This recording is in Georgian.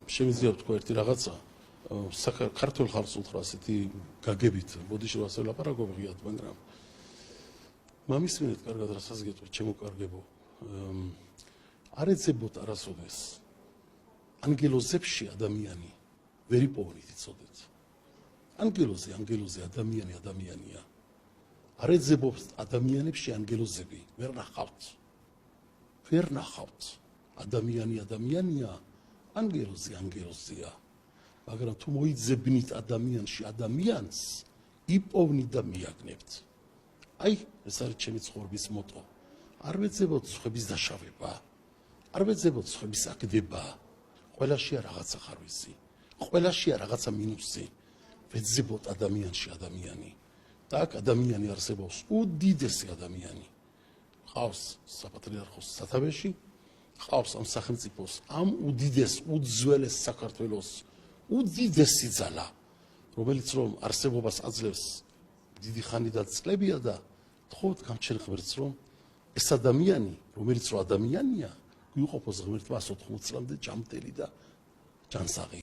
Შემიძლია ვთქვა ერთი რაღაცა, ქართულ ხალხს უთხრა ასეთი გაგებით, ბოდიში რომ ასე ვლაპარაკობ ღიად, მაგრამ მამისმინეთ კარგად რასაც გეტყვით, ჩემო კარგებო, არ ეძებოთ არასოდეს ანგელოზებში ადამიანი ვერ იპოვნით იცოდეთ. ანგელოზე ადამიანია. არ ეძებოთ ადამიანებში ანგელოზები, ვერ ნახავთ. ადამიანია, ანგელოზია. მაგრამ თუ მოიძებნით ადამიანში ადამიანს, იპოვნით და მიაგნებთ. აი, ეს არის ჩემი ცხოვრების მოტო. არ ვეძებოთ სხვების დაშავება, არ ვეძებოთ სხვების აგდება. ყველაშია რაღაცა ხარვისი, ყველაშია რაღაცა მინუსი. ვეძებოთ ადამიანში ადამიანი. და აქ ადამიანი არსებობს, უდიდესი ადამიანი. ყავს საპატრიარქოს სათავეში, ყავს ამ სახელმწიფოს, ამ უდიდეს, უძველეს საქართველოს უდიდესი ძალა, რომელიც რომ არსებობას აძლევს დიდი ხანი და წლებია და თხოვთ გამჩენ ღმერთს, რომ ეს ადამიანი, რომელიც რომ ადამიანია, გვიყოფოს ღმერთმა 180 წლამდე ჯანმრთელი და ჯანსაღი.